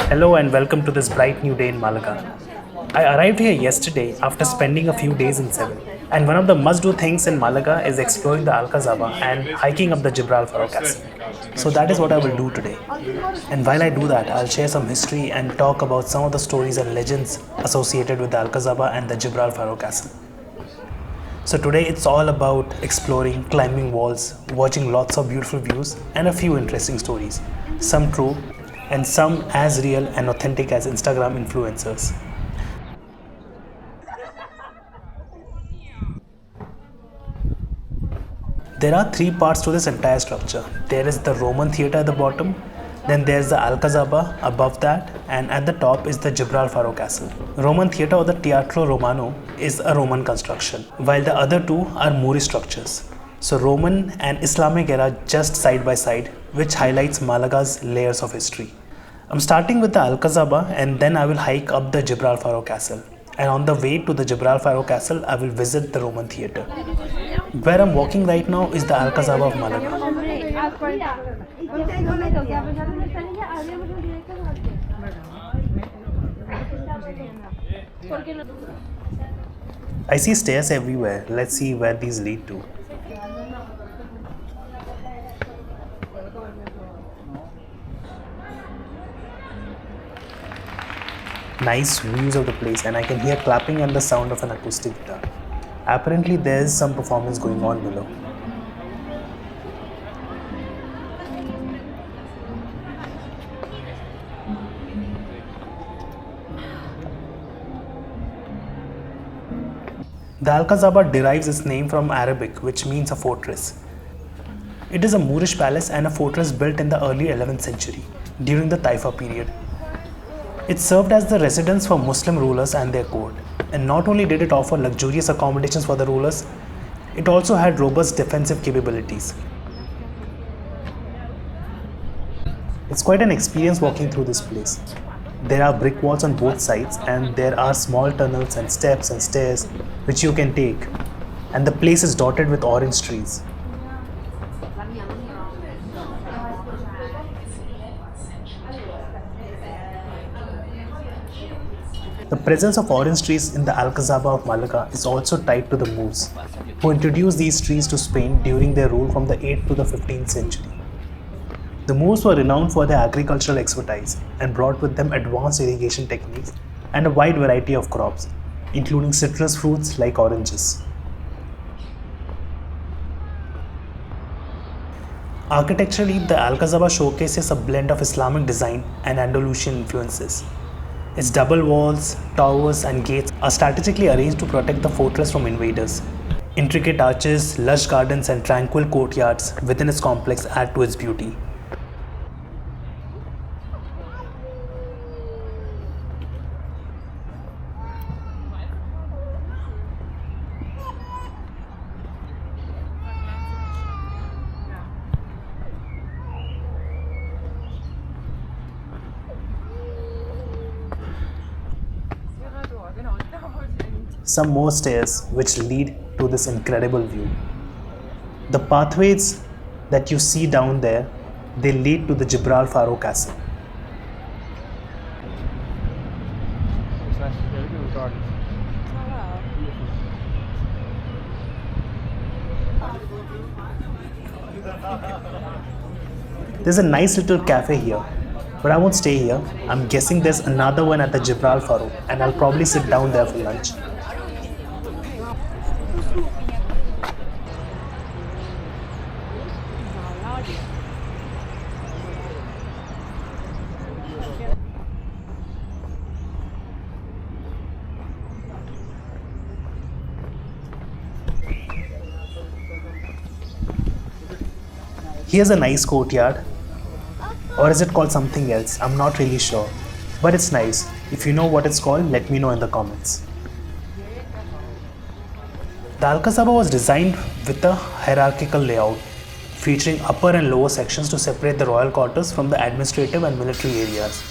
Hello and welcome to this bright new day in Malaga. I arrived here yesterday after spending a few days in Seville. And one of the must do things in Malaga is exploring the Alcazaba and hiking up the Gibralfaro Castle. So that is what I will do today. And while I do that, I'll share some history and talk about some of the stories and legends associated with the Alcazaba and the Gibralfaro Castle. So today it's all about exploring, climbing walls, watching lots of beautiful views, and a few interesting stories. Some true, and some as real and authentic as Instagram influencers. There are three parts to this entire structure. There is the Roman theatre at the bottom, then there's the Alcazaba above that, and at the top is the Gibralfaro Castle. Roman theatre or the Teatro Romano is a Roman construction, while the other two are Moorish structures. So Roman and Islamic era just side by side, which highlights Malaga's layers of history. I'm starting with the Alcazaba and then I will hike up the Gibralfaro Castle. And on the way to the Gibralfaro Castle, I will visit the Roman theatre. Where I'm walking right now is the Alcazaba of Malaga. I see stairs everywhere. Let's see where these lead to. Nice views of the place, and I can hear clapping and the sound of an acoustic guitar. Apparently there is some performance going on below. The Alcazaba derives its name from Arabic, which means a fortress. It is a Moorish palace and a fortress built in the early 11th century, during the Taifa period. It served as the residence for Muslim rulers and their court. And not only did it offer luxurious accommodations for the rulers, it also had robust defensive capabilities. It's quite an experience walking through this place. There are brick walls on both sides and there are small tunnels and steps and stairs which you can take. And the place is dotted with orange trees. The presence of orange trees in the Alcazaba of Malaga is also tied to the Moors, who introduced these trees to Spain during their rule from the 8th to the 15th century. The Moors were renowned for their agricultural expertise and brought with them advanced irrigation techniques and a wide variety of crops, including citrus fruits like oranges. Architecturally, the Alcazaba showcases a blend of Islamic design and Andalusian influences. Its double walls, towers and gates are strategically arranged to protect the fortress from invaders. Intricate arches, lush gardens and tranquil courtyards within its complex add to its beauty. Some more stairs which lead to this incredible view. The pathways that you see down there, they lead to the Gibralfaro Castle. There's a nice little cafe here, but I won't stay here. I'm guessing there's another one at the Gibralfaro and I'll probably sit down there for lunch. Here's a nice courtyard, or is it called something else? I'm not really sure, but it's nice. If you know what it's called, let me know in the comments. The Alcazaba was designed with a hierarchical layout, featuring upper and lower sections to separate the royal quarters from the administrative and military areas.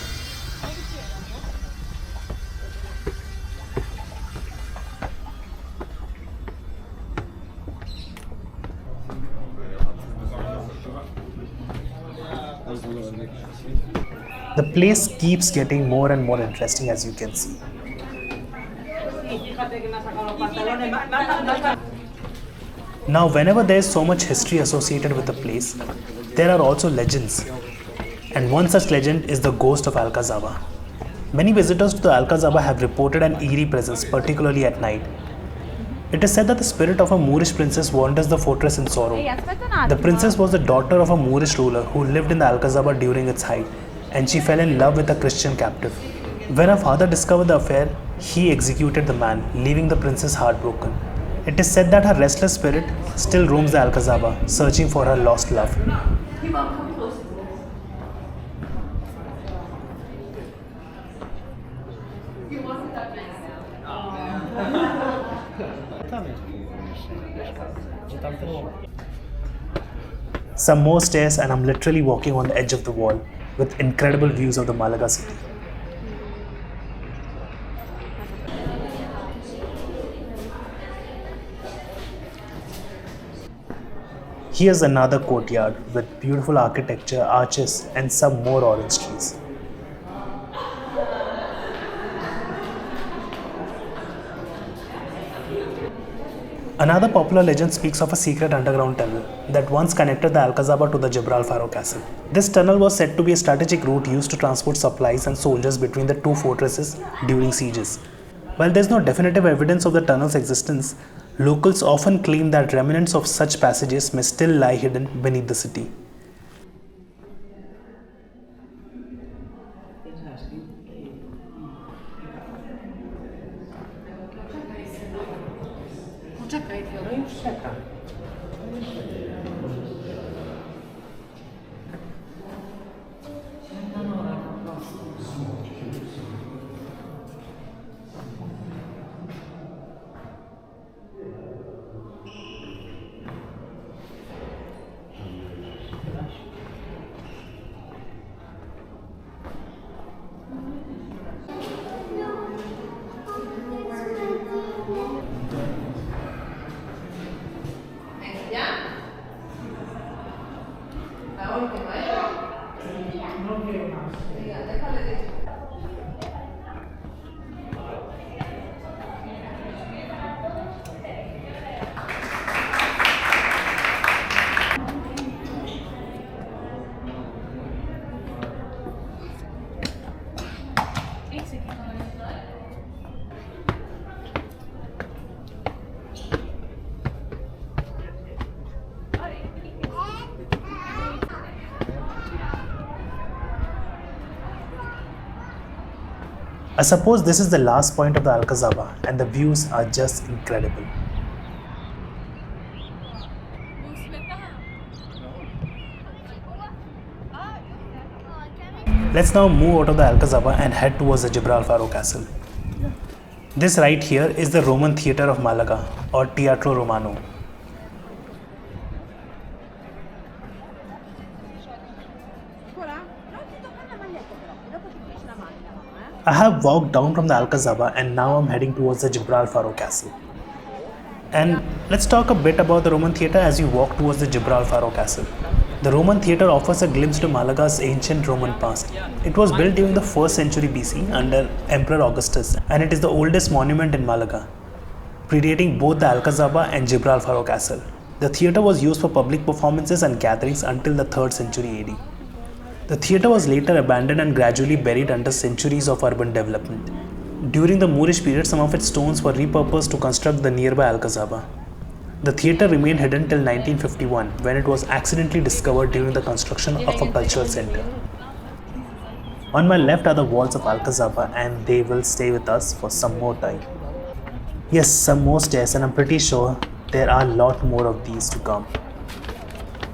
The place keeps getting more and more interesting, as you can see. Now, whenever there is so much history associated with a place, there are also legends. And one such legend is the ghost of Alcazaba. Many visitors to the Alcazaba have reported an eerie presence, particularly at night. It is said that the spirit of a Moorish princess wanders the fortress in sorrow. The princess was the daughter of a Moorish ruler who lived in the Alcazaba during its height, and she fell in love with a Christian captive. When her father discovered the affair, he executed the man, leaving the princess heartbroken. It is said that her restless spirit still roams the Alcazaba, searching for her lost love. Some more stairs, and I'm literally walking on the edge of the wall with incredible views of the Malaga city. Here's another courtyard with beautiful architecture, arches, and some more orange trees. Another popular legend speaks of a secret underground tunnel that once connected the Alcazaba to the Gibralfaro Castle. This tunnel was said to be a strategic route used to transport supplies and soldiers between the two fortresses during sieges. While there is no definitive evidence of the tunnel's existence, locals often claim that remnants of such passages may still lie hidden beneath the city. I suppose this is the last point of the Alcazaba, and the views are just incredible. Let's now move out of the Alcazaba and head towards the Gibralfaro Castle. This right here is the Roman Theatre of Malaga, or Teatro Romano. I have walked down from the Alcazaba and now I'm heading towards the Gibralfaro Castle. And let's talk a bit about the Roman Theatre as you walk towards the Gibralfaro Castle. The Roman Theatre offers a glimpse to Malaga's ancient Roman past. It was built during the 1st century BC under Emperor Augustus, and it is the oldest monument in Malaga, predating both the Alcazaba and Gibralfaro Castle. The theatre was used for public performances and gatherings until the 3rd century AD. The theatre was later abandoned and gradually buried under centuries of urban development. During the Moorish period, some of its stones were repurposed to construct the nearby Alcazaba. The theatre remained hidden till 1951, when it was accidentally discovered during the construction of a cultural centre. On my left are the walls of Alcazaba, and they will stay with us for some more time. Yes, some more stairs, and I'm pretty sure there are a lot more of these to come.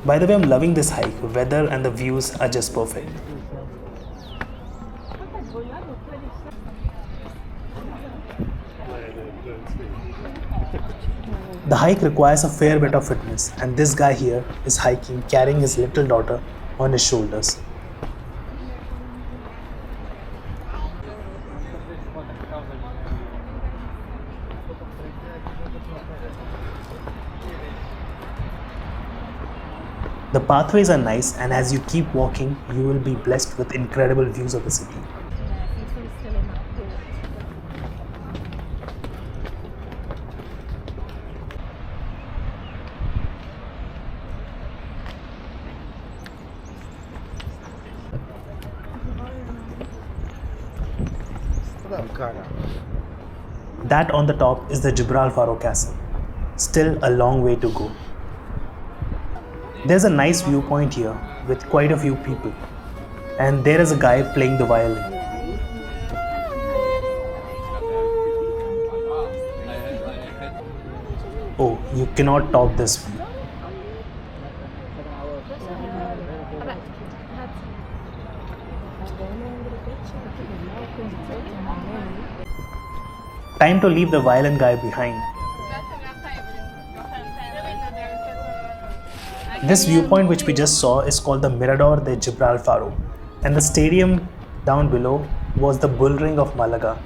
By the way, I'm loving this hike. Weather and the views are just perfect. The hike requires a fair bit of fitness, and this guy here is hiking carrying his little daughter on his shoulders. The pathways are nice, and as you keep walking, you will be blessed with incredible views of the city. That on the top is the Gibralfaro Castle. Still a long way to go. There's a nice viewpoint here with quite a few people, and there is a guy playing the violin. Oh, you cannot top this view. Time to leave the violin guy behind. This viewpoint which we just saw is called the Mirador de Gibralfaro, and the stadium down below was the bull ring of Malaga.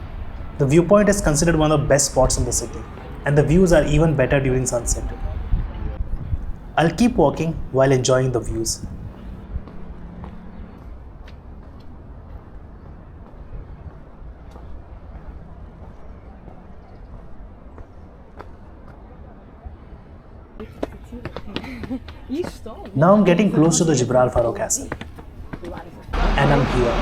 The viewpoint is considered one of the best spots in the city, and the views are even better during sunset. I'll keep walking while enjoying the views. Now I'm getting close to the Gibralfaro Castle, and I'm here.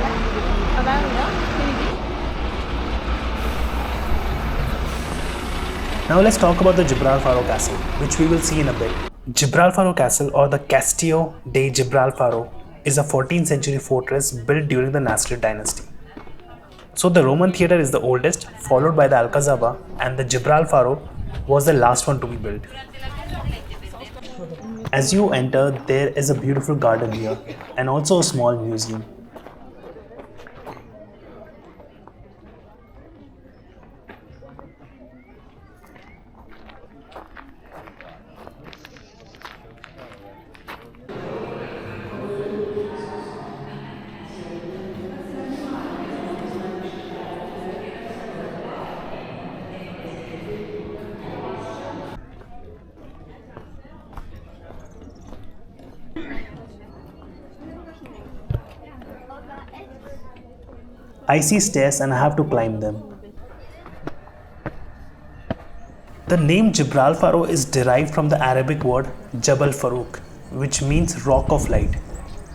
Now let's talk about the Gibralfaro Castle, which we will see in a bit. Gibralfaro Castle, or the Castillo de Gibralfaro, is a 14th century fortress built during the Nasrid dynasty. So the Roman theatre is the oldest, followed by the Alcazaba, and the Gibralfaro was the last one to be built. As you enter, there is a beautiful garden here, and also a small museum. I see stairs and I have to climb them. The name Gibralfaro is derived from the Arabic word Jabal Farouk, which means rock of light,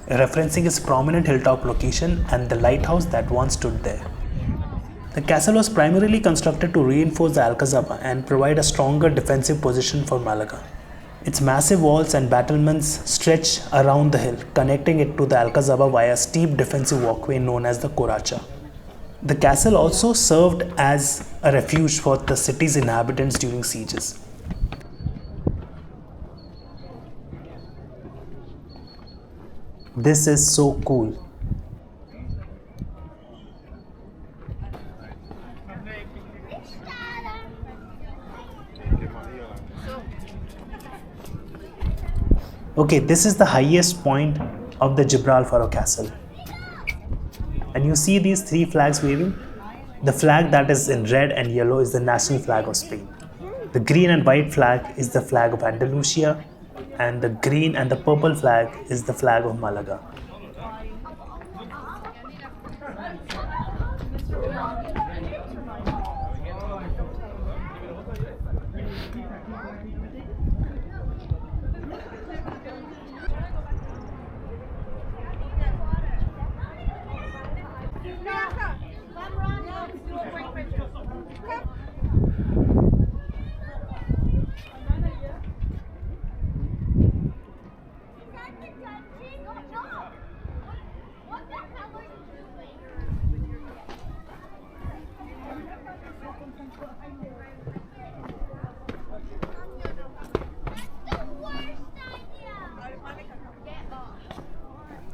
referencing its prominent hilltop location and the lighthouse that once stood there. The castle was primarily constructed to reinforce the Alcazaba and provide a stronger defensive position for Malaga. Its massive walls and battlements stretch around the hill, connecting it to the Alcazaba via a steep defensive walkway known as the Coracha. The castle also served as a refuge for the city's inhabitants during sieges. This is so cool. Okay, this is the highest point of the Gibralfaro Castle. And you see these three flags waving? The flag that is in red and yellow is the national flag of Spain. The green and white flag is the flag of Andalusia, and the green and the purple flag is the flag of Malaga.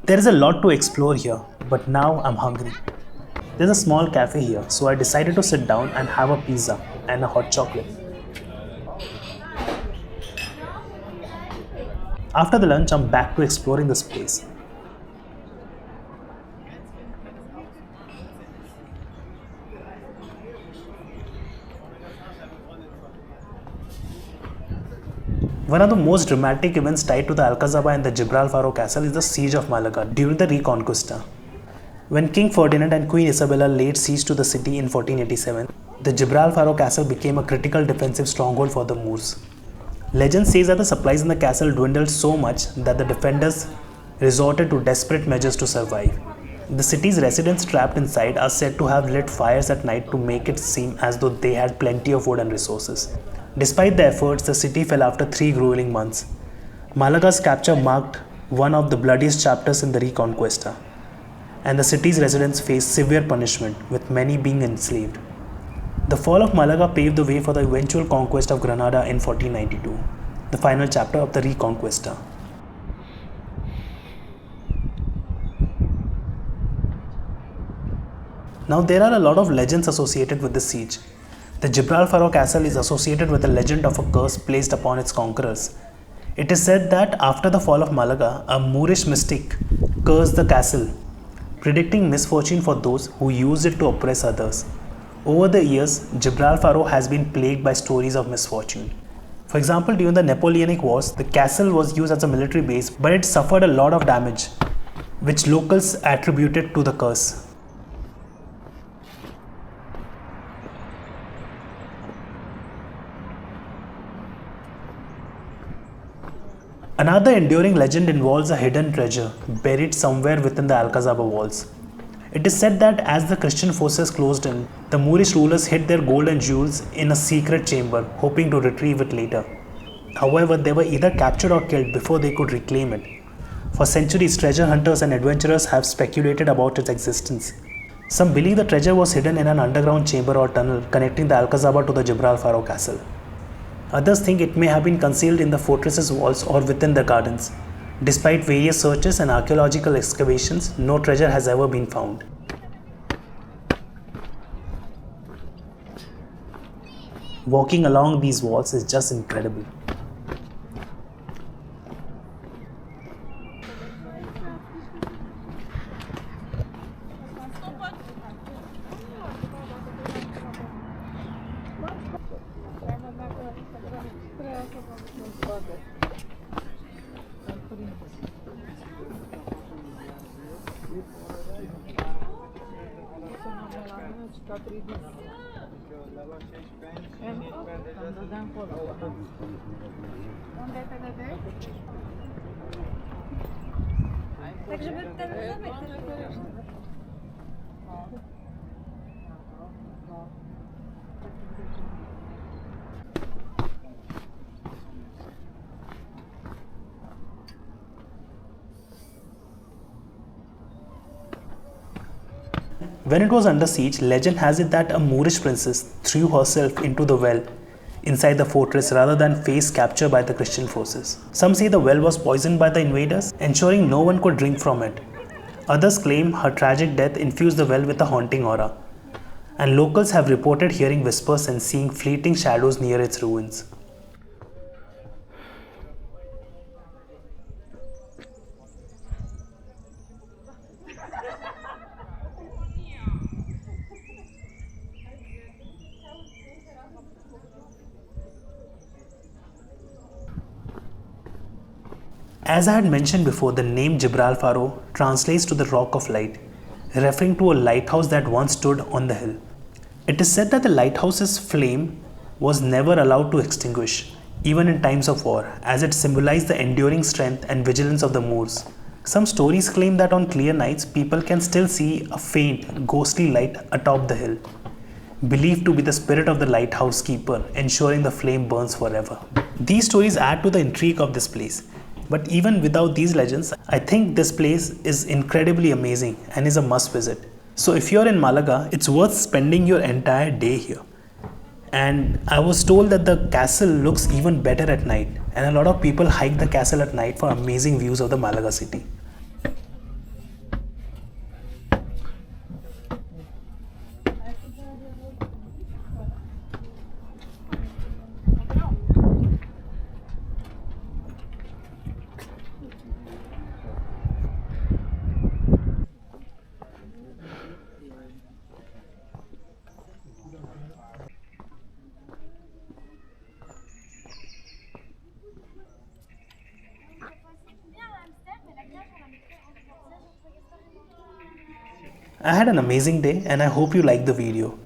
There is a lot to explore here, but now I'm hungry. There's a small cafe here, so I decided to sit down and have a pizza and a hot chocolate. After the lunch, I'm back to exploring this place. One of the most dramatic events tied to the Alcazaba and the Gibralfaro Castle is the Siege of Malaga during the Reconquista. When King Ferdinand and Queen Isabella laid siege to the city in 1487, the Gibralfaro Castle became a critical defensive stronghold for the Moors. Legend says that the supplies in the castle dwindled so much that the defenders resorted to desperate measures to survive. The city's residents trapped inside are said to have lit fires at night to make it seem as though they had plenty of wood and resources. Despite their efforts, the city fell after 3 grueling months. Malaga's capture marked one of the bloodiest chapters in the Reconquista, and the city's residents faced severe punishment, with many being enslaved. The fall of Malaga paved the way for the eventual conquest of Granada in 1492, the final chapter of the Reconquista. Now, there are a lot of legends associated with the siege. The Gibralfaro Castle is associated with the legend of a curse placed upon its conquerors. It is said that after the fall of Malaga, a Moorish mystic cursed the castle, predicting misfortune for those who used it to oppress others. Over the years, Gibralfaro has been plagued by stories of misfortune. For example, during the Napoleonic Wars, the castle was used as a military base, but it suffered a lot of damage, which locals attributed to the curse. Another enduring legend involves a hidden treasure buried somewhere within the Alcazaba walls. It is said that as the Christian forces closed in, the Moorish rulers hid their gold and jewels in a secret chamber, hoping to retrieve it later. However, they were either captured or killed before they could reclaim it. For centuries, treasure hunters and adventurers have speculated about its existence. Some believe the treasure was hidden in an underground chamber or tunnel connecting the Alcazaba to the Gibralfaro Castle. Others think it may have been concealed in the fortress's walls or within the gardens. Despite various searches and archaeological excavations, no treasure has ever been found. Walking along these walls is just incredible. When it was under siege, legend has it that a Moorish princess threw herself into the well inside the fortress rather than face capture by the Christian forces. Some say the well was poisoned by the invaders, ensuring no one could drink from it. Others claim her tragic death infused the well with a haunting aura, and locals have reported hearing whispers and seeing fleeting shadows near its ruins. As I had mentioned before, the name Gibralfaro translates to the Rock of Light, referring to a lighthouse that once stood on the hill. It is said that the lighthouse's flame was never allowed to extinguish, even in times of war, as it symbolized the enduring strength and vigilance of the Moors. Some stories claim that on clear nights, people can still see a faint, ghostly light atop the hill, believed to be the spirit of the lighthouse keeper, ensuring the flame burns forever. These stories add to the intrigue of this place. But even without these legends, I think this place is incredibly amazing and is a must visit. So if you're in Malaga, it's worth spending your entire day here. And I was told that the castle looks even better at night, and a lot of people hike the castle at night for amazing views of the Malaga city. I had an amazing day and I hope you liked the video.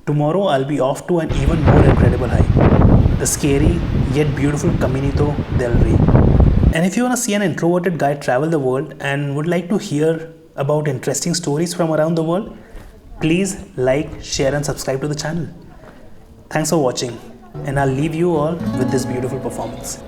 Tomorrow I'll be off to an even more incredible hike, the scary yet beautiful Caminito del Rey. And if you want to see an introverted guy travel the world and would like to hear about interesting stories from around the world, please like, share and subscribe to the channel. Thanks for watching, and I'll leave you all with this beautiful performance.